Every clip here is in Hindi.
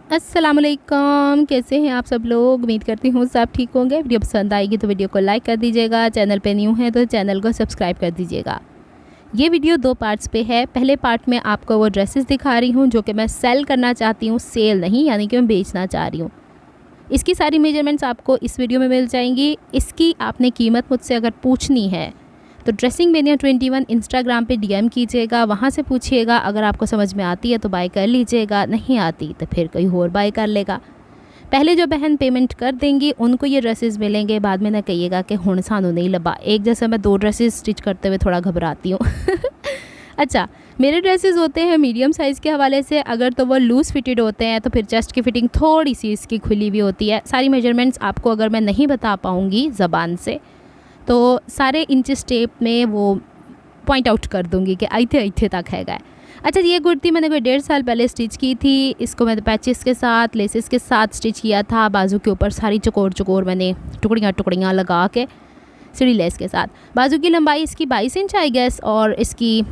अस्सलामुअलैकुम, कैसे हैं आप सब लोग। उम्मीद करती हूँ सब ठीक होंगे। वीडियो पसंद आएगी तो वीडियो को लाइक कर दीजिएगा। चैनल पे न्यू है तो चैनल को सब्सक्राइब कर दीजिएगा। ये वीडियो 2 पार्ट्स पे है। पहले पार्ट में आपको वो ड्रेसेस दिखा रही हूँ जो कि मैं सेल करना चाहती हूँ, सेल नहीं, यानी कि मैं बेचना चाह रही हूँ। इसकी सारी मेजरमेंट्स आपको इस वीडियो में मिल जाएंगी। इसकी आपने कीमत मुझसे अगर पूछनी है तो ड्रेसिंग मेनिया 21 इंस्टाग्राम पे डीएम कीजिएगा, वहाँ से पूछिएगा। अगर आपको समझ में आती है तो बाय कर लीजिएगा, नहीं आती तो फिर कोई और बाय कर लेगा। पहले जो बहन पेमेंट कर देंगी उनको ये ड्रेसेस मिलेंगे। बाद में ना कहिएगा कि हुण सानू नहीं लबा। एक जैसे मैं 2 ड्रेसेस स्टिच करते हुए थोड़ा घबराती हूँ। अच्छा, मेरे ड्रेसेस होते हैं मीडियम साइज़ के हवाले से। अगर तो वो लूज़ फिटेड होते हैं तो फिर चेस्ट की फ़िटिंग थोड़ी सी इसकी खुली हुई होती है। सारी मेजरमेंट्स आपको अगर मैं नहीं बता पाऊँगी ज़बान से तो सारे इंचेस टेप में वो पॉइंट आउट कर दूँगी कि इथे तक है गए। अच्छा, ये कुर्ती मैंने कोई 1.5 साल पहले स्टिच की थी। इसको मैंने पैचेस के साथ, लेसेस के साथ स्टिच किया था। बाजू के ऊपर सारी चकोर मैंने टुकड़ियाँ लगा के सीढ़ी लेस के साथ। बाजू की लंबाई इसकी 22 इंच आई गेस, और इसकी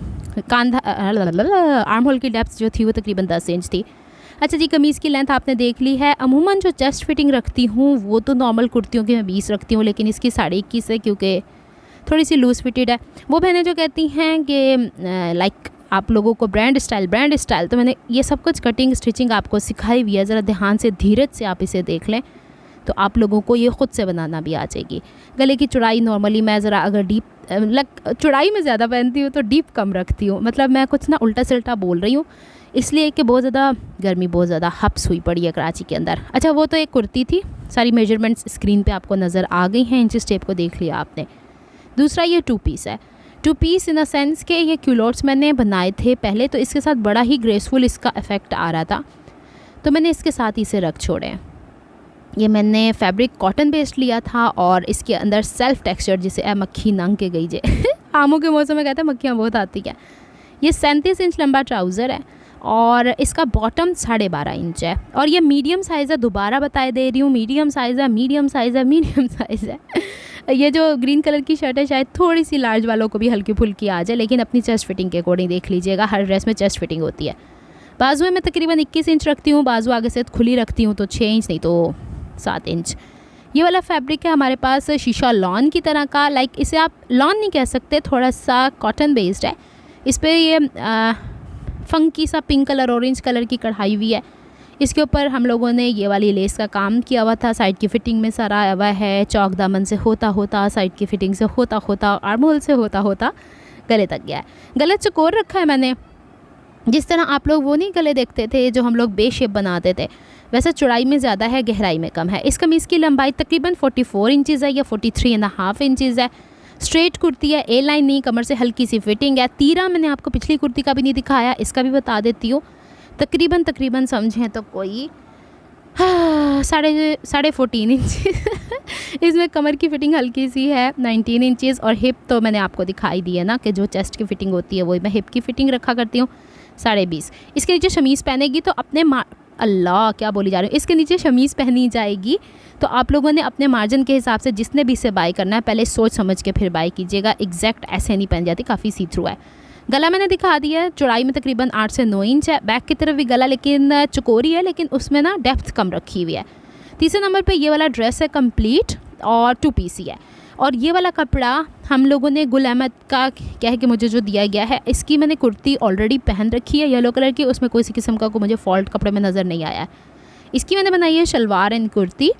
कांधा आर्म होल की डेप्थ जो थी वो तकरीबन 10 इंच थी। अच्छा जी, कमीज़ की लेंथ आपने देख ली है। अमूमन जो चेस्ट फिटिंग रखती हूँ वो तो नॉर्मल कुर्तियों की मैं 20 रखती हूँ, लेकिन इसकी 21.5 है क्योंकि थोड़ी सी लूज़ फिटेड है। वो बहनें जो कहती हैं कि लाइक आप लोगों को ब्रांड स्टाइल, तो मैंने ये सब कुछ कटिंग स्टिचिंग आपको सिखाई हुई है। ज़रा ध्यान से धीरज से आप इसे देख लें तो आप लोगों को ये ख़ुद से बनाना भी आ जाएगी। गले की चौड़ाई नॉर्मली मैं ज़रा अगर डीप चौड़ाई में ज़्यादा पहनती हूँ तो डीप कम रखती हूँ। मतलब मैं कुछ ना उल्टा सिल्टा बोल रही हूँ इसलिए कि बहुत ज़्यादा गर्मी, बहुत ज़्यादा हब्स हुई पड़ी है कराची के अंदर। अच्छा, वो तो एक कुर्ती थी। सारी मेजरमेंट्स स्क्रीन पे आपको नज़र आ गई हैं। इंच स्टेप को देख लिया आपने। दूसरा ये 2 पीस है। 2 पीस इन द सेंस के ये क्यूलोट्स मैंने बनाए थे पहले, तो इसके साथ बड़ा ही ग्रेसफुल इसका इफ़ेक्ट आ रहा था, तो मैंने इसके साथ ही इसे रख छोड़े। ये मैंने फैब्रिक कॉटन बेस्ड लिया था और इसके अंदर सेल्फ टेक्सचर जिसे मक्खी नंग के गई जे आमों के मौसम में कहते हैं मक्खियाँ बहुत आती है। ये 37 इंच लंबा ट्राउज़र है और इसका बॉटम 12.5 इंच है और ये मीडियम साइज़ है। दोबारा बताए दे रही हूँ, मीडियम साइज़ है। ये जो ग्रीन कलर की शर्ट है शायद थोड़ी सी लार्ज वालों को भी हल्की फुल्की आ जाए, लेकिन अपनी चेस्ट फिटिंग के अकॉर्डिंग देख लीजिएगा। हर ड्रेस में चेस्ट फिटिंग होती है। बाजू में मैं तकरीबन 21 इंच रखती हूँ। बाजू आगे से खुली रखती हूँ तो 6 इंच नहीं तो 7 इंच। ये वाला फैब्रिक है हमारे पास शीशा लॉन की तरह का। लाइक इसे आप लॉन नहीं कह सकते, थोड़ा सा कॉटन बेस्ड है। इस पर ये फंकी सा पिंक कलर ऑरेंज कलर की कढ़ाई हुई है। इसके ऊपर हम लोगों ने ये वाली लेस का काम किया हुआ था। साइड की फ़िटिंग में सारा आया हुआ है। चौक दामन से होता साइड की फ़िटिंग से होता आर्म होल से होता गले तक गया है। गला चकोर रखा है मैंने। जिस तरह आप लोग वो नहीं गले देखते थे जो हम लोग बे शेप बनाते थे, वैसे चौड़ाई में ज़्यादा है, गहराई में कम है। इस कमीज़ की लंबाई तकरीबन 44 इंचज़ है या 43.5 इंचज़ है। स्ट्रेट कुर्ती है, ए लाइन नहीं, कमर से हल्की सी फिटिंग है। तीरा मैंने आपको पिछली कुर्ती का भी नहीं दिखाया, इसका भी बता देती हूँ। तकरीबन समझें तो कोई 14.5 इंच। इसमें कमर की फ़िटिंग हल्की सी है 19 इंचज़ और हिप तो मैंने आपको दिखाई दी है ना कि जो चेस्ट की फ़िटिंग होती है वही मैं हिप की फ़िटिंग रखा करती हूँ 20.5। इसके नीचे शमीज़ पहनेगी तो अपने अल्लाह क्या बोली जा रही हूँ, इसके नीचे शमीज़ पहनी जाएगी तो आप लोगों ने अपने मार्जिन के हिसाब से जिसने भी इसे बाय करना है पहले सोच समझ के फिर बाय कीजिएगा। एग्जैक्ट ऐसे नहीं पहन जाती, काफ़ी सी थ्रू है। गला मैंने दिखा दिया है। चौड़ाई में तकरीबन 8 से 9 इंच है। बैक की तरफ भी गला लेकिन चकोरी है, लेकिन उसमें ना डेप्थ कम रखी हुई है। तीसरे नंबर पे ये वाला ड्रेस है कंप्लीट और 2 पीस ही है। और ये वाला कपड़ा हम लोगों ने गुल अहमद का कह के मुझे जो दिया गया है। इसकी मैंने कुर्ती ऑलरेडी पहन रखी है येलो कलर की, उसमें कोई सी किस्म का मुझे फॉल्ट कपड़े में नज़र नहीं आया है। इसकी मैंने बनाई है शलवार एंड कुर्ती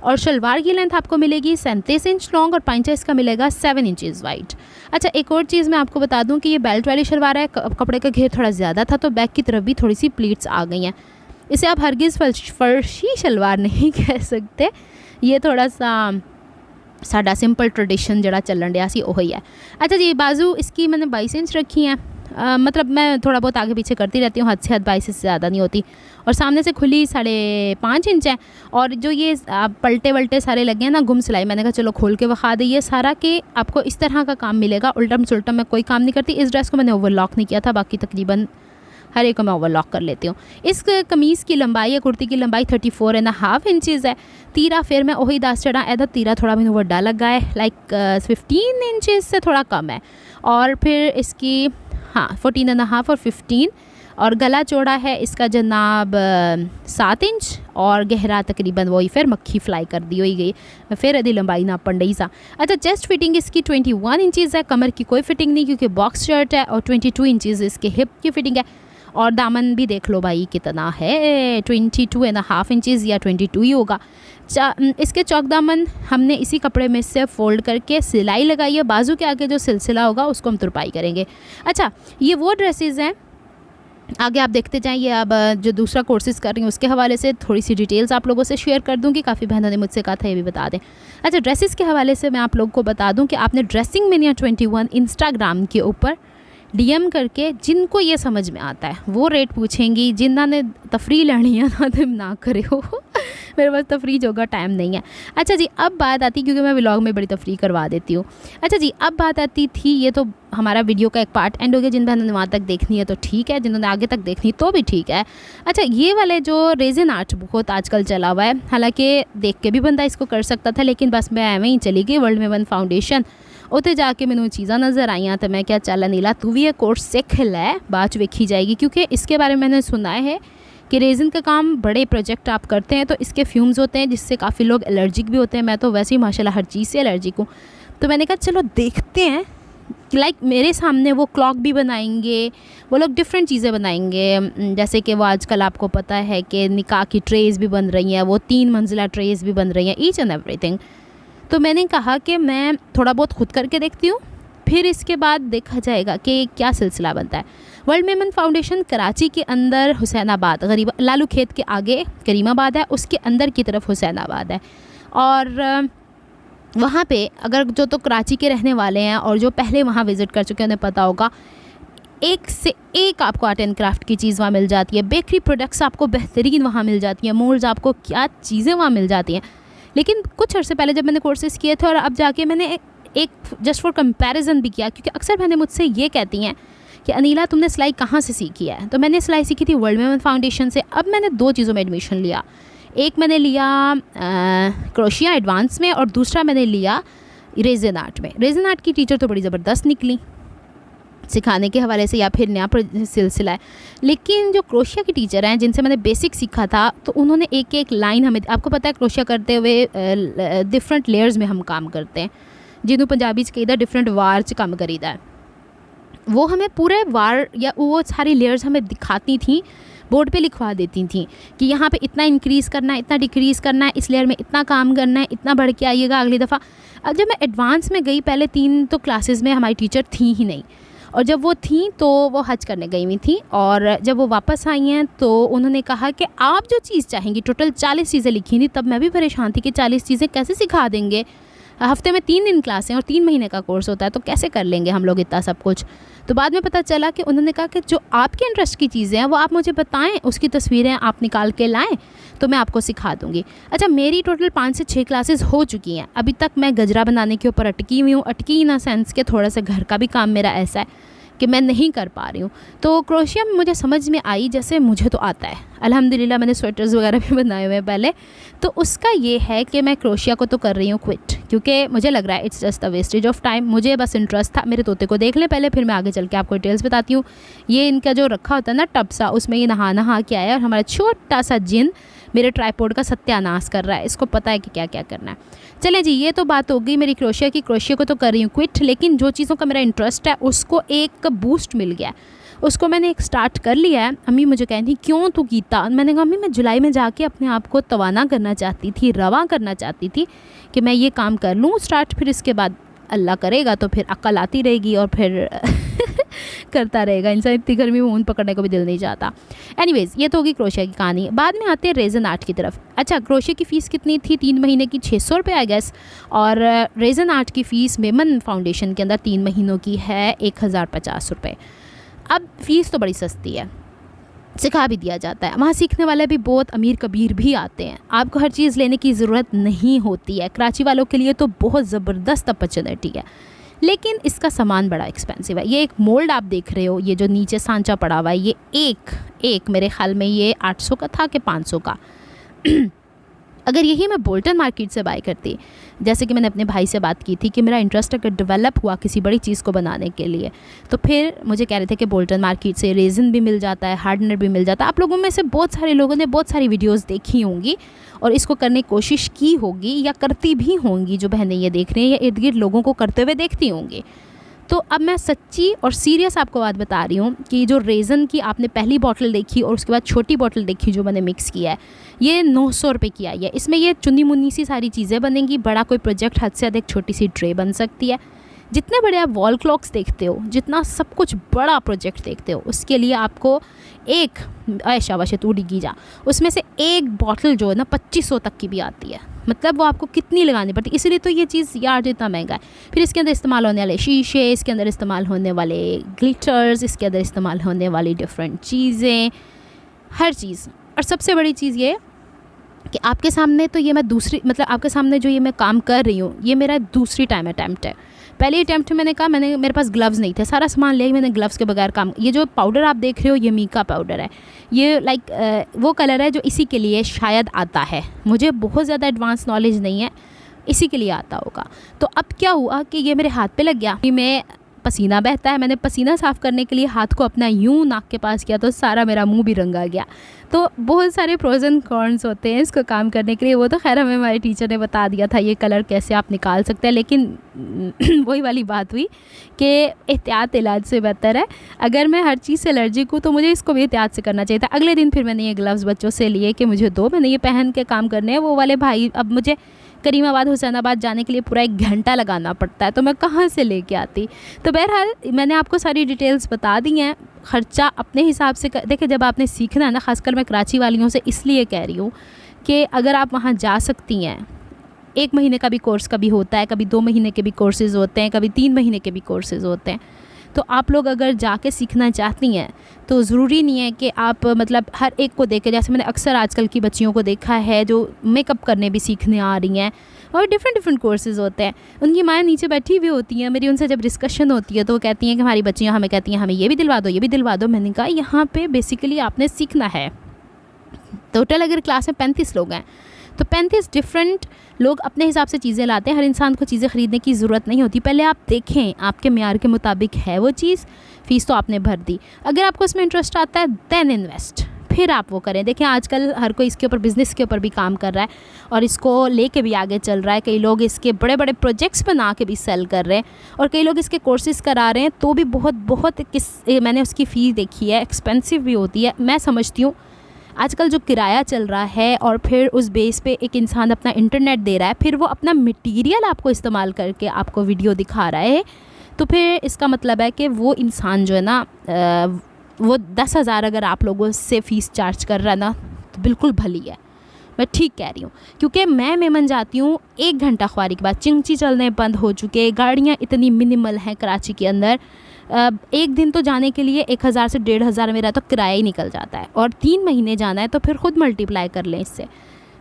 और शलवार की लेंथ आपको मिलेगी 37 इंच लॉन्ग और पाइंचा इसका मिलेगा 7 इंचज़ वाइड। अच्छा, एक और चीज़ मैं आपको बता दूं कि ये बेल्ट वाली शलवार है। कपड़े का घेर थोड़ा ज़्यादा था तो बैक की तरफ भी थोड़ी सी प्लीट्स आ गई हैं। इसे आप हरगिज़ फर्शी शलवार नहीं कह सकते, ये थोड़ा सा साडा सिंपल ट्रेडिशन जरा चलन रहा सी वही है। अच्छा जी, बाजू इसकी मैंने 22 इंच रखी हैं। मतलब मैं थोड़ा बहुत आगे पीछे करती रहती हूँ, हद से हद 22 से ज़्यादा नहीं होती। और सामने से खुली 5.5 इंच है। और जो ये पलटे वल्टे सारे लगे हैं ना गुम सिलाई, मैंने कहा चलो खोल के बखा दी ये सारा कि आपको इस तरह का काम मिलेगा। उल्टम सुल्टम मैं कोई काम नहीं करती। इस ड्रेस को मैंने ओवरलॉक नहीं किया था, बाकी तकरीबन हर एक को मैं ओवरलॉक कर लेती हूँ। इस कमीज़ की लंबाई या कुर्ती की लंबाई 34.5 इंचज़ है। तीरा फिर मैं वही 10 चढ़ा एदा तीरा थोड़ा मैंने वड्डा लगा है, लाइक 15 इंचज़ से थोड़ा कम है। और फिर इसकी 14.5 और 15 और गला चौड़ा है इसका जनाब 7 इंच और गहरा तकरीबन वही फिर मक्खी फ्लाई कर दी हुई गई फिर यदि लंबाई नापन डई सा। अच्छा, चेस्ट फिटिंग इसकी 21 इंचज़ है, कमर की कोई फिटिंग नहीं क्योंकि बॉक्स शर्ट है, और 22 इंचज़ इसके हिप की फिटिंग है। और दामन भी देख लो भाई कितना है, 22.5 इंचज़ या 22 ही होगा। इसके चौक दामन हमने इसी कपड़े में से फ़ोल्ड करके सिलाई लगाई है, बाजू के आगे जो सिलसिला होगा उसको हम तुरपाई करेंगे। अच्छा, ये वो ड्रेसेस हैं, आगे आप देखते जाइए। अब जो दूसरा कोर्सेज़ कर रही हूँ उसके हवाले से थोड़ी सी डिटेल्स आप लोगों से शेयर कर दूँगी, काफ़ी बहनों ने मुझसे कहा था ये भी बता दें। अच्छा, ड्रेसेस के हवाले से मैं आप लोगों को बता दूँ कि आपने ड्रेसिंग मेनिया 21 इंस्टाग्राम के ऊपर DM करके जिनको ये समझ में आता है वो रेट पूछेंगी, जिन्होंने तफरी लेनी है ना तुम ना करे हो मेरे पास तफरी जोगा टाइम नहीं है। अच्छा जी, अब बात आती, क्योंकि मैं व्लॉग में बड़ी तफरी करवा देती हूँ। अच्छा जी, अब बात आती थी, ये तो हमारा वीडियो का एक पार्ट एंड हो गया, जिन बहनों ने वहाँ तक देखनी है तो ठीक है, जिन्होंने आगे तक देखनी तो भी ठीक है। अच्छा, ये वाले जो रेजिन आर्ट बहुत आजकल चला हुआ है, हालांकि देख के भी बंदा इसको कर सकता था, लेकिन बस मैं एवं ही चली गई वर्ल्ड में वन फाउंडेशन, उत्थे जाके मैंने चीज़ा नज़र आईयां तो मैं क्या चल नीला तू भी ये कोर्स सीख लै, बाद वेखी जाएगी। क्योंकि इसके बारे में मैंने सुना है कि रेजिन का काम बड़े प्रोजेक्ट आप करते हैं तो इसके फ्यूम्स होते हैं जिससे काफ़ी लोग एलर्जिक भी होते हैं। मैं तो वैसे ही माशाल्लाह हर चीज़ से एलर्जिक हूँ, तो मैंने कहा चलो देखते हैं। लाइक मेरे सामने वो क्लॉक भी बनाएंगे, वो लोग डिफरेंट चीज़ें बनाएंगे, जैसे कि वो आजकल आपको पता है कि निकाह की ट्रेज़ भी बन रही हैं, वो 3 मंजिला ट्रेज़ भी बन रही हैं, ईच एंड एवरीथिंग। तो मैंने कहा कि मैं थोड़ा बहुत खुद करके देखती हूँ, फिर इसके बाद देखा जाएगा कि क्या सिलसिला बनता है। वर्ल्ड मेमन फाउंडेशन कराची के अंदर हुसैनाबाद, गरीब लालू खेत के आगे करीमाबाद है, उसके अंदर की तरफ हुसैनाबाद है। और वहाँ पे अगर जो तो कराची के रहने वाले हैं और जो पहले वहाँ विज़िट कर चुके हैं उन्हें पता होगा, एक से एक आपको आर्ट एंड क्राफ्ट की चीज़ वहाँ मिल जाती है, बेकरी प्रोडक्ट्स आपको बेहतरीन वहाँ मिल जाती हैं, मोल्ड्स आपको क्या चीज़ें वहाँ मिल जाती हैं। लेकिन कुछ अर्से पहले जब मैंने कोर्सेज़ किए थे और अब जाके मैंने एक जस्ट फॉर कंपैरिजन भी किया, क्योंकि अक्सर मैंने मुझसे ये कहती हैं कि अनीला तुमने सिलाई कहाँ से सीखी है, तो मैंने सिलाई सीखी थी वर्ल्ड मेमन फाउंडेशन से। अब मैंने 2 चीज़ों में एडमिशन लिया, एक मैंने लिया क्रोशिया एडवांस में और दूसरा मैंने लिया रेजिन आर्ट में। रेजिन आर्ट की टीचर तो बड़ी ज़बरदस्त निकली सिखाने के हवाले से, या फिर नया सिलसिला है। लेकिन जो क्रोशिया की टीचर हैं जिनसे मैंने बेसिक सीखा था, तो उन्होंने एक एक लाइन हमें, आपको पता है क्रोशिया करते हुए डिफरेंट लेयर्स में हम काम करते हैं, जिन्होंने पंजाबी च कहीदा डिफरेंट वार च काम करीदा है, वो हमें पूरे वार या वो सारी लेयर्स हमें दिखाती थी, बोर्ड पे लिखवा देती थी कि यहाँ पे इतना इंक्रीज़ करना है, इतना डिक्रीज़ करना है, इस लेयर में इतना काम करना है, इतना बढ़ के आइएगा अगली दफ़ा। अब जब मैं एडवांस में गई, पहले 3 तो क्लासेस में हमारी टीचर थी ही नहीं, और जब वो थी तो वो हज करने गई हुई थी, और जब वो वापस आई हैं तो उन्होंने कहा कि आप जो चीज़ चाहेंगी, टोटल 40 चीज़ें लिखी थी। तब मैं भी परेशान थी कि 40 चीज़ें कैसे सिखा देंगे, हफ्ते में 3 दिन क्लासें और 3 महीने का कोर्स होता है, तो कैसे कर लेंगे हम लोग इतना सब कुछ। तो बाद में पता चला कि उन्होंने कहा कि जो आपके इंटरेस्ट की चीज़ें हैं वो आप मुझे बताएं, उसकी तस्वीरें आप निकाल के लाएं तो मैं आपको सिखा दूँगी। अच्छा, मेरी टोटल 5 से 6 क्लासेस हो चुकी हैं, अभी तक मैं गजरा बनाने के ऊपर अटकी हुई हूँ। अटकी इन सेंस के थोड़ा सा घर का भी काम मेरा ऐसा है कि मैं नहीं कर पा रही हूँ। तो क्रोशिया में मुझे समझ में आई, जैसे मुझे तो आता है अल्हम्दुलिल्लाह, मैंने स्वेटर्स वगैरह भी बनाए हुए हैं पहले, तो उसका ये है कि मैं क्रोशिया को तो कर रही हूँ क्विट, क्योंकि मुझे लग रहा है it's just a wastage of time. मुझे बस इंटरेस्ट था, मेरे तोते को देख लें पहले, फिर मैं आगे चल के आपको डिटेल्स बताती हूँ। ये इनका जो रखा होता है ना टब सा, उसमें ये नहा के आया, और हमारा छोटा सा जिन मेरे ट्राइपॉड का सत्यानाश कर रहा है, इसको पता है कि क्या क्या करना है। चले जी, ये तो बात हो गई मेरी क्रोशिया की। क्रोशिया को तो कर रही हूँ क्विट, लेकिन जो चीज़ों का मेरा इंटरेस्ट है उसको एक बूस्ट मिल गया, उसको मैंने एक स्टार्ट कर लिया है। अम्मी मुझे कहती क्यों तू कीता, मैंने कहा अम्मी मैं जुलाई में जाके अपने आप को तवाना करना चाहती थी, रवा करना चाहती थी कि मैं ये काम कर लूँ स्टार्ट, फिर इसके बाद अल्लाह करेगा तो फिर अक्ल आती रहेगी और फिर करता रहेगा। इंसान इतनी गर्मी में ऊन पकड़ने को भी दिल नहीं चाहता। एनीवेज़, ये तो होगी क्रोशिया की कहानी। बाद में आते हैं रेजिन आर्ट की तरफ। अच्छा, क्रोशिया की फ़ीस कितनी थी? 3 महीने की 600 रुपये आई गेस, और रेजिन आर्ट की फ़ीस मेमन फाउंडेशन के अंदर 3 महीनों की है 1050 रुपये। अब फ़ीस तो बड़ी सस्ती है, सिखा भी दिया जाता है, वहाँ सीखने वाले भी बहुत अमीर कबीर भी आते हैं, आपको हर चीज़ लेने की ज़रूरत नहीं होती है। कराची वालों के लिए तो बहुत ज़बरदस्त अपॉर्चुनिटी है, लेकिन इसका सामान बड़ा एक्सपेंसिव है। ये एक मोल्ड आप देख रहे हो, ये जो नीचे सांचा पड़ा हुआ है, ये एक मेरे ख्याल में ये 800 का था कि 500 का अगर यही मैं बोल्टन मार्केट से बाय करती, जैसे कि मैंने अपने भाई से बात की थी कि मेरा इंटरेस्ट अगर डेवलप हुआ किसी बड़ी चीज़ को बनाने के लिए, तो फिर मुझे कह रहे थे कि बोल्टन मार्केट से रेज़न भी मिल जाता है, हार्डनर भी मिल जाता है। आप लोगों में से बहुत सारे लोगों ने बहुत सारी वीडियोस देखी होंगी और इसको करने की कोशिश की होगी या करती भी होंगी, जो बहनें ये देख रही हैं या इर्द गिर्द लोगों को करते हुए देखती होंगी। तो अब मैं सच्ची और सीरियस आपको बात बता रही हूँ कि जो रेज़न की आपने पहली बॉटल देखी और उसके बाद छोटी बॉटल देखी जो मैंने मिक्स किया है, ये 900 रुपये की आई है। इसमें ये चुनी मुन्नी सी सारी चीज़ें बनेंगी, बड़ा कोई प्रोजेक्ट हद से अधिक छोटी सी ट्रे बन सकती है। जितने बड़े आप वॉल क्लॉक्स देखते हो, जितना सब कुछ बड़ा प्रोजेक्ट देखते हो, उसके लिए आपको एक शाबाश तू डिगी जा, उसमें से एक बॉटल जो है ना 2500 तक की भी आती है। मतलब वो आपको कितनी लगानी पड़ती है। इसीलिए तो ये चीज़ यार इतना महंगा है। फिर इसके अंदर इस्तेमाल होने वाले शीशे, इसके अंदर इस्तेमाल होने वाले ग्लिटर्स, इसके अंदर इस्तेमाल होने वाली डिफरेंट चीज़ें, हर चीज़। और सबसे बड़ी चीज़ ये कि आपके सामने तो ये मैं मतलब आपके सामने जो ये मैं काम कर रही हूँ, ये मेरा दूसरी टाइम अटैम्प्ट है। पहले अटैम्प्ट में मैंने मेरे पास ग्लव्स नहीं थे, सारा सामान ले मैंने ग्लव्स के बगैर काम। ये जो पाउडर आप देख रहे हो ये मीका पाउडर है। ये वो कलर है जो इसी के लिए शायद आता है, मुझे बहुत ज़्यादा एडवांस नॉलेज नहीं है, इसी के लिए आता होगा। तो अब क्या हुआ कि ये मेरे हाथ पे लग गया, मैं पसीना बहता है, मैंने पसीना साफ़ करने के लिए हाथ को अपना यूं नाक के पास किया तो सारा मेरा मुंह भी रंगा गया। तो बहुत सारे प्रोज एंड कॉन्स होते हैं इसको काम करने के लिए। वो तो खैर हमें हमारे टीचर ने बता दिया था ये कलर कैसे आप निकाल सकते हैं, लेकिन वही वाली बात हुई कि एहतियात इलाज से बेहतर है। अगर मैं हर चीज़ से एलर्जिक हूँ तो मुझे इसको भी एहतियात से करना चाहिए था। अगले दिन फिर मैंने ये ग्लव्स बच्चों से लिए कि मुझे दो, मैंने ये पहन के काम करने हैं। वो वाले भाई, अब मुझे करीमाबाद हुसैनाबाद जाने के लिए पूरा 1 घंटा लगाना पड़ता है, तो मैं कहाँ से लेके आती। तो बहरहाल मैंने आपको सारी डिटेल्स बता दी हैं। ख़र्चा अपने हिसाब से देखिए, जब आपने सीखना है ना, ख़ासकर मैं कराची वालियों से इसलिए कह रही हूँ कि अगर आप वहाँ जा सकती हैं, 1 महीने का भी कोर्स कभी होता है, कभी 2 महीने के भी कोर्सेज़ होते हैं, कभी 3 महीने के भी कोर्सेज़ होते हैं। तो आप लोग अगर जाके सीखना चाहती हैं तो ज़रूरी नहीं है कि आप मतलब हर एक को देखें। जैसे मैंने अक्सर आजकल की बच्चियों को देखा है जो मेकअप करने भी सीखने आ रही हैं, और डिफरेंट कोर्सेज़ होते हैं। उनकी माएँ नीचे बैठी हुई होती हैं, मेरी उनसे जब डिस्कशन होती है तो वो कहती हैं कि हमारी बच्चियाँ हमें कहती हैं हमें ये भी दिलवा दो, ये भी दिलवा दो। मैंने कहा यहाँ पे बेसिकली आपने सीखना है। टोटल अगर क्लास में 35 लोग हैं तो 35 डिफरेंट लोग अपने हिसाब से चीज़ें लाते हैं। हर इंसान को चीज़ें ख़रीदने की ज़रूरत नहीं होती। पहले आप देखें आपके मेयार के मुताबिक है वो चीज़, फ़ीस तो आपने भर दी, अगर आपको इसमें इंटरेस्ट आता है देन इन्वेस्ट, फिर आप वो करें। देखें आजकल हर कोई इसके ऊपर बिज़नेस के ऊपर भी काम कर रहा है और इसको लेके भी आगे चल रहा है। कई लोग इसके बड़े बड़े प्रोजेक्ट्स बना के भी सेल कर रहे हैं और कई लोग इसके कोर्सेज़ करा रहे हैं। तो भी बहुत मैंने उसकी फ़ीस देखी है, एक्सपेंसिव भी होती है। मैं समझती हूँ आजकल जो किराया चल रहा है और फिर उस बेस पे एक इंसान अपना इंटरनेट दे रहा है, फिर वो अपना मटेरियल आपको इस्तेमाल करके आपको वीडियो दिखा रहा है, तो फिर इसका मतलब है कि वो इंसान जो है ना वो 10,000 अगर आप लोगों से फ़ीस चार्ज कर रहा है ना, तो बिल्कुल भली है। मैं ठीक कह रही हूँ, क्योंकि मैं मेमन जाती हूँ 1 घंटा ख्वारी के बाद, चिंची चलने बंद हो चुके, गाड़ियाँ इतनी मिनिमल हैं कराची के अंदर। एक दिन तो जाने के लिए 1,000 से 1,500 मेरा तो किराया ही निकल जाता है, और 3 महीने जाना है तो फिर ख़ुद मल्टीप्लाई कर लें इससे।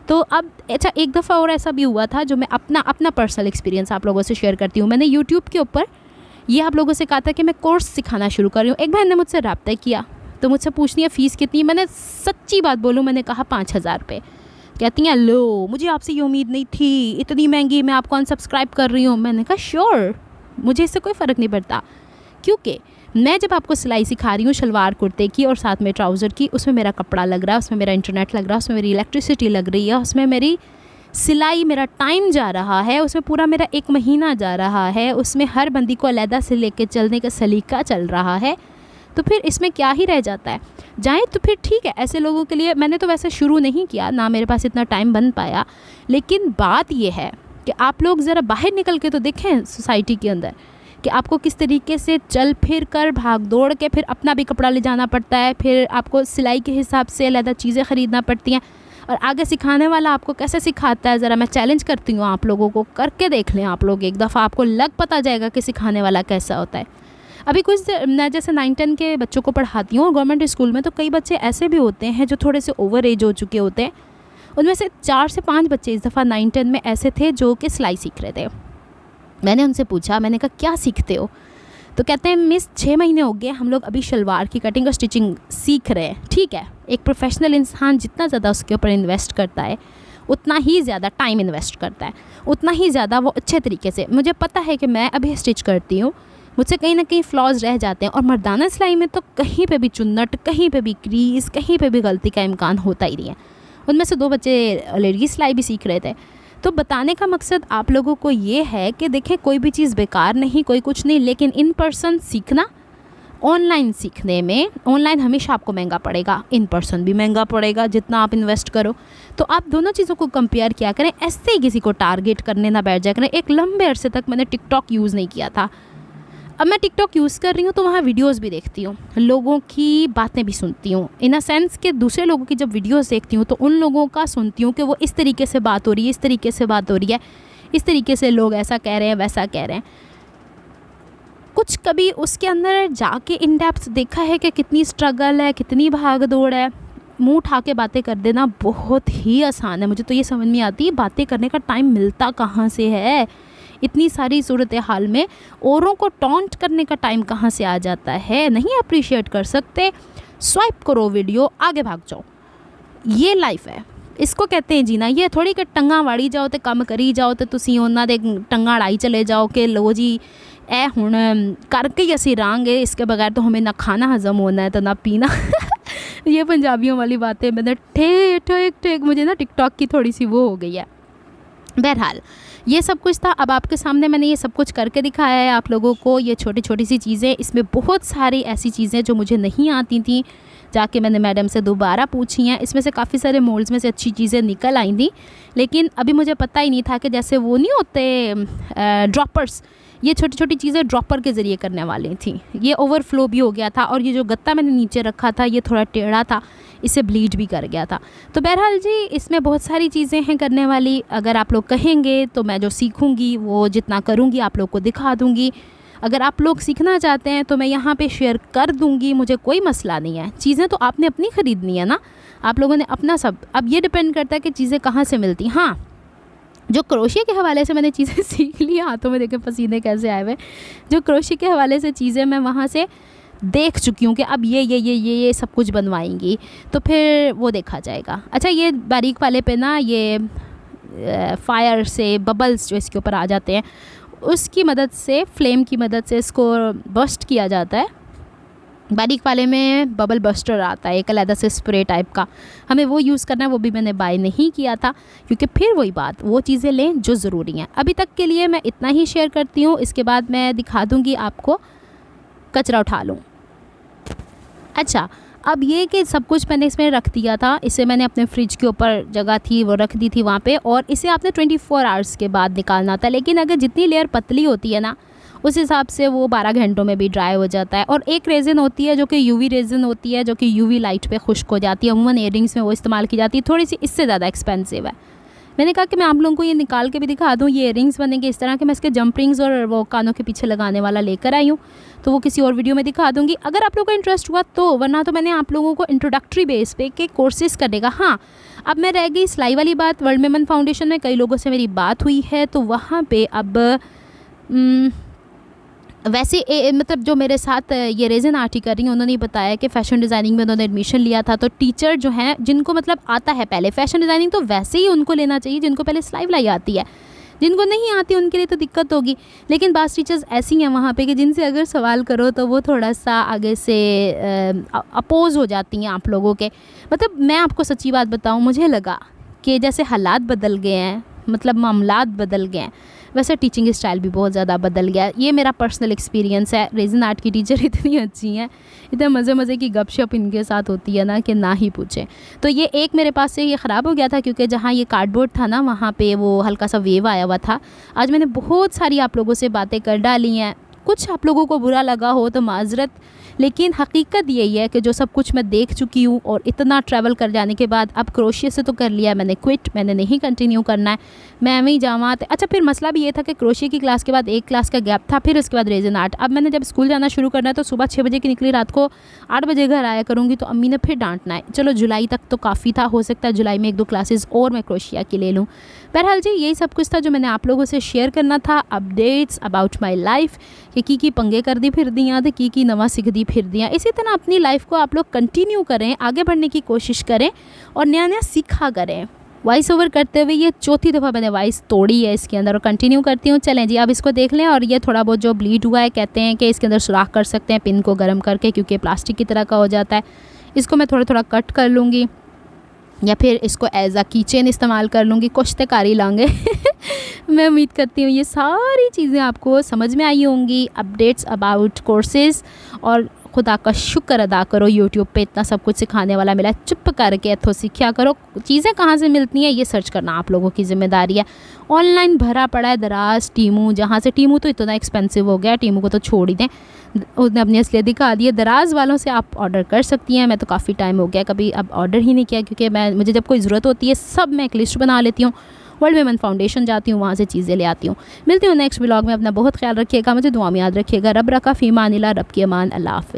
तो अब अच्छा, एक दफ़ा और ऐसा भी हुआ था जो मैं अपना पर्सनल एक्सपीरियंस आप लोगों से शेयर करती हूँ। मैंने यूट्यूब के ऊपर ये आप लोगों से कहा था कि मैं कोर्स सिखाना शुरू कर रही हूँ। एक बहन ने मुझसे रब्ता किया तो मुझसे पूछनी है फ़ीस कितनी। मैंने सच्ची बात बोलूँ, मैंने कहा 5,000 रुपये। कहती हैं लो, मुझे आपसे ये उम्मीद नहीं थी, इतनी महंगी, मैं आपको अनसब्सक्राइब कर रही हूँ। मैंने कहा श्योर, मुझे इससे कोई फ़र्क नहीं पड़ता, क्योंकि मैं जब आपको सिलाई सिखा रही हूँ शलवार कुर्ते की और साथ में ट्राउज़र की, उसमें मेरा कपड़ा लग रहा है, उसमें मेरा इंटरनेट लग रहा है, उसमें मेरी इलेक्ट्रिसिटी लग रही है, उसमें मेरी सिलाई, मेरा टाइम जा रहा है, उसमें पूरा मेरा 1 महीना जा रहा है, उसमें हर बंदी को अलहदा से लेके चलने का सलीका चल रहा है। तो फिर इसमें क्या ही रह जाता है। जाएँ तो फिर ठीक है, ऐसे लोगों के लिए मैंने तो वैसे शुरू नहीं किया ना, मेरे पास इतना टाइम बन पाया। लेकिन बात ये है कि आप लोग ज़रा बाहर निकल के तो देखें सोसाइटी के अंदर कि आपको किस तरीके से चल फिर कर भाग दौड़ के फिर अपना भी कपड़ा ले जाना पड़ता है, फिर आपको सिलाई के हिसाब से अलग चीज़ें ख़रीदना पड़ती हैं, और आगे सिखाने वाला आपको कैसे सिखाता है। ज़रा मैं चैलेंज करती हूँ आप लोगों को, करके देख लें आप लोग एक दफ़ा, आपको लग पता जाएगा कि सिखाने वाला कैसा होता है। अभी कुछ मैं जैसे 9-10 के बच्चों को पढ़ाती हूँ गवर्नमेंट स्कूल में, तो कई बच्चे ऐसे भी होते हैं जो थोड़े से ओवर एज हो चुके होते हैं। उनमें से 4 से 5 बच्चे इस दफ़ा 9-10 में ऐसे थे जो कि सिलाई सीख रहे थे। मैंने उनसे पूछा, मैंने कहा क्या सीखते हो? तो कहते हैं मिस 6 महीने हो गए, हम लोग अभी शलवार की कटिंग और स्टिचिंग सीख रहे हैं। ठीक है, एक प्रोफेशनल इंसान जितना ज़्यादा उसके ऊपर इन्वेस्ट करता है उतना ही ज़्यादा टाइम इन्वेस्ट करता है, उतना ही ज़्यादा वो अच्छे तरीके से। मुझे पता है कि मैं अभी स्टिच करती हूँ, मुझसे कहीं ना कहीं फ्लॉज रह जाते हैं, और मर्दाना सिलाई में तो कहीं पे भी चुन्नट, कहीं पे भी क्रीज, कहीं पे भी गलती का इम्कान होता ही नहीं है। उनमें से 2 बच्चे लेडीज सिलाई भी सीख रहे थे। तो बताने का मकसद आप लोगों को ये है कि देखें, कोई भी चीज़ बेकार नहीं, कोई कुछ नहीं, लेकिन इन पर्सन सीखना, ऑनलाइन सीखने में, ऑनलाइन हमेशा आपको महंगा पड़ेगा, इन पर्सन भी महंगा पड़ेगा जितना आप इन्वेस्ट करो। तो आप दोनों चीज़ों को कंपेयर किया करें, ऐसे ही किसी को टारगेट करने ना बैठ जाया करें। एक लंबे अरसे तक मैंने टिकटॉक यूज़ नहीं किया था, अब मैं टिकटॉक यूज़ कर रही हूँ तो वहाँ वीडियोस भी देखती हूँ, लोगों की बातें भी सुनती हूँ, इन अ सेंस कि दूसरे लोगों की जब वीडियोस देखती हूँ तो उन लोगों का सुनती हूँ कि वो इस तरीके से बात हो रही है, इस तरीके से बात हो रही है, इस तरीके से लोग ऐसा कह रहे हैं, वैसा कह रहे हैं। कुछ कभी उसके अंदर जाके इन डेप्थ देखा है कि कितनी स्ट्रगल है, कितनी भाग दौड़ है। मुँह उठा के बातें कर देना बहुत ही आसान है, मुझे तो ये समझ में आती है बातें करने का टाइम मिलता कहाँ से है। इतनी सारी सूरत हाल में औरों को टॉन्ट करने का टाइम कहाँ से आ जाता है। नहीं अप्रिशिएट कर सकते, स्वाइप करो वीडियो, आगे भाग जाओ। ये लाइफ है, इसको कहते हैं जीना। ये थोड़ी कि टंगा वाड़ी जाओ तो काम करी जाओ तो तुसी उन्हां दे टंगा अड़ाई चले जाओ कि लो जी ए हुण करके ही असी रांगे, इसके बगैर तो हमें ना खाना हजम होना है तो ना पीना। ये पंजाबियों वाली बातें मैंने ठेक मुझे ना टिकटॉक की थोड़ी सी वो हो गई है। बहरहाल ये सब कुछ था, अब आपके सामने मैंने ये सब कुछ करके दिखाया है आप लोगों को। ये छोटी छोटी सी चीज़ें, इसमें बहुत सारी ऐसी चीज़ें जो मुझे नहीं आती थी, जाके मैंने मैडम से दोबारा पूछी हैं। इसमें से काफ़ी सारे मोल्ड्स में से अच्छी चीज़ें निकल आई थी, लेकिन अभी मुझे पता ही नहीं था कि जैसे वो नहीं होते ड्रॉपर्स, ये छोटी छोटी चीज़ें ड्रॉपर के ज़रिए करने वाली थी। ये ओवरफ्लो भी हो गया था, और ये जो गत्ता मैंने नीचे रखा था ये थोड़ा टेढ़ा था, इससे ब्लीड भी कर गया था। तो बहरहाल जी इसमें बहुत सारी चीज़ें हैं करने वाली। अगर आप लोग कहेंगे तो मैं जो सीखूँगी वो जितना करूँगी आप लोग को दिखा दूँगी। अगर आप लोग सीखना चाहते हैं तो मैं यहाँ पे शेयर कर दूँगी, मुझे कोई मसला नहीं है। चीज़ें तो आपने अपनी ख़रीदनी है ना, आप लोगों ने अपना सब। अब ये डिपेंड करता है कि चीज़ें कहाँ से मिलती। हाँ, जो क्रोशिया के हवाले से मैंने चीज़ें सीख ली, हाथों में देखे पसीने कैसे आए हुए, जो क्रोशिया के हवाले से चीज़ें मैं वहाँ से देख चुकी हूँ कि अब ये सब कुछ बनवाएंगी, तो फिर वो देखा जाएगा। अच्छा, ये बारीक वाले पे ना ये फायर से बबल्स जो इसके ऊपर आ जाते हैं, उसकी मदद से, फ्लेम की मदद से इसको बस्ट किया जाता है। बारीक वाले में बबल बस्टर आता है, एक अलग से स्प्रे टाइप का, हमें वो यूज़ करना है। वो भी मैंने बाय नहीं किया था, क्योंकि फिर वही बात, वो चीज़ें लें जो ज़रूरी हैं। अभी तक के लिए मैं इतना ही शेयर करती हूँ, इसके बाद मैं दिखा दूँगी आपको कचरा उठा लूँ। अच्छा, अब ये कि सब कुछ मैंने इसमें रख दिया था, इसे मैंने अपने फ्रिज के ऊपर जगह थी वो रख दी थी वहाँ पे, और इसे आपने 24 आवर्स के बाद निकालना था। लेकिन अगर जितनी लेयर पतली होती है ना, उस हिसाब से वो 12 घंटों में भी ड्राई हो जाता है। और एक रेज़न होती है जो कि यूवी रेज़न होती है, जो कि यूवी लाइट पे खुश्क हो जाती है। अमूमन इयररिंग्स में वो इस्तेमाल की जाती है, थोड़ी सी इससे ज़्यादा एक्सपेंसिव है। मैंने कहा कि मैं आप लोगों को ये निकाल के भी दिखा दूँ। ये इयररिंग्स बनेंगे इस तरह के, मैं इसके जंप रिंग्स और वो कानों के पीछे लगाने वाला लेकर आई हूँ, तो वो किसी और वीडियो में दिखा दूँगी अगर आप लोगों को इंटरेस्ट हुआ तो। वरना तो मैंने आप लोगों को इंट्रोडक्टरी बेस पे के कोर्सेज़ करने का। हाँ, अब मैं रह गई सिलाई वाली बात। वर्ल्ड मेमन फाउंडेशन में कई लोगों से मेरी बात हुई है, तो वहाँ पर अब वैसे मतलब जो मेरे साथ ये रेज़न आर्ट ही कर रही हैं, उन्होंने बताया कि फ़ैशन डिज़ाइनिंग में उन्होंने एडमिशन लिया था। तो टीचर जो हैं जिनको मतलब आता है पहले फ़ैशन डिज़ाइनिंग, तो वैसे ही उनको लेना चाहिए जिनको पहले सिलाई विलाई आती है। जिनको नहीं आती उनके लिए तो दिक्कत होगी। लेकिन बास टीचर्स ऐसी हैं वहाँ पे कि जिनसे अगर सवाल करो तो वो थोड़ा सा आगे से अपोज़ हो जाती हैं आप लोगों के। मतलब मैं आपको सच्ची बात बताऊँ, मुझे लगा कि जैसे हालात बदल गए हैं, मतलब मामलात बदल गए हैं, वैसे टीचिंग स्टाइल भी बहुत ज़्यादा बदल गया। ये मेरा पर्सनल एक्सपीरियंस है। रेज़न आर्ट की टीचर इतनी अच्छी हैं, इतने मज़े मज़े की गपशप इनके साथ होती है ना कि ना ही पूछें। तो ये एक मेरे पास से ये ख़राब हो गया था, क्योंकि जहाँ ये कार्डबोर्ड था ना वहाँ पे वो हल्का सा वेव आया हुआ था। आज मैंने बहुत सारी आप लोगों से बातें कर डाली हैं, कुछ आप लोगों को बुरा लगा हो तो माजरत, लेकिन हकीकत यही है कि जो सब कुछ मैं देख चुकी हूँ और इतना ट्रैवल कर जाने के बाद अब क्रोशिया से तो कर लिया मैंने क्विट, मैंने नहीं कंटिन्यू करना है, मैं वहीं जावा। अच्छा, फिर मसला भी ये था कि क्रोशिया की क्लास के बाद एक क्लास का गैप था, फिर उसके बाद रेज़न आर्ट। अब मैंने जब स्कूल जाना शुरू करना है तो सुबह 6 बजे की निकली, रात को 8 बजे घर आया करूँगी, तो अम्मी ने फिर डांटना है। चलो जुलाई तक तो काफ़ी था, हो सकता है जुलाई में 1-2 क्लासेस और मैं क्रोशिया की ले लूँ। बहरहाल जी यही सब कुछ था जो मैंने आप लोगों से शेयर करना था। अपडेट्स अबाउट माई लाइफ कि की पंगे कर दी फिर दियाँ तो की नवा सीख दी फिर दियाँ। इसी तरह अपनी लाइफ को आप लोग कंटिन्यू करें, आगे बढ़ने की कोशिश करें और नया नया सीखा करें। वॉइस ओवर करते हुए ये चौथी दफ़ा मैंने वॉइस तोड़ी है इसके अंदर और कंटिन्यू करती हूँ। चलें जी, अब इसको देख लें। और ये थोड़ा बहुत जो ब्लीड हुआ है, कहते हैं कि इसके अंदर सुराख कर सकते हैं पिन को गर्म करके, क्योंकि प्लास्टिक की तरह का हो जाता है। इसको मैं थोड़ा थोड़ा कट कर लूँगी या फिर इसको एज अ कीचेन इस्तेमाल कर लूँगी, कुछ तो कारी लांगे। मैं उम्मीद करती हूँ ये सारी चीज़ें आपको समझ में आई होंगी, अपडेट्स अबाउट कोर्सेज़। और खुदा का शुक्र अदा करो, यूट्यूब पे इतना सब कुछ सिखाने वाला मिला, चुप करके इथों सीखा करो। चीज़ें कहाँ से मिलती हैं ये सर्च करना आप लोगों की ज़िम्मेदारी है। ऑनलाइन भरा पड़ा है दराज, टीमू, जहाँ से टीमू तो इतना एक्सपेंसिव हो गया, टीमू को तो छोड़ ही दें, उसने अपनी असलियत दिखा दी है। दराज वालों से आप ऑर्डर कर सकती हैं। मैं तो काफ़ी टाइम हो गया कभी अब ऑर्डर ही नहीं किया, क्योंकि मुझे जब कोई ज़रूरत होती है सब मैं एक लिस्ट बना लेती हूँ, वर्ल्ड विमेन फाउंडेशन जाती हूँ, वहाँ से चीज़ें ले आती हूँ। मिलती हूँ नेक्स्ट व्लॉग में। अपना बहुत ख्याल रखिएगा, मुझे दुआ में याद रखिएगा। रब रखा फ़ीमा अनिला, रब की अमान, अल्लाह हाफ़िज़।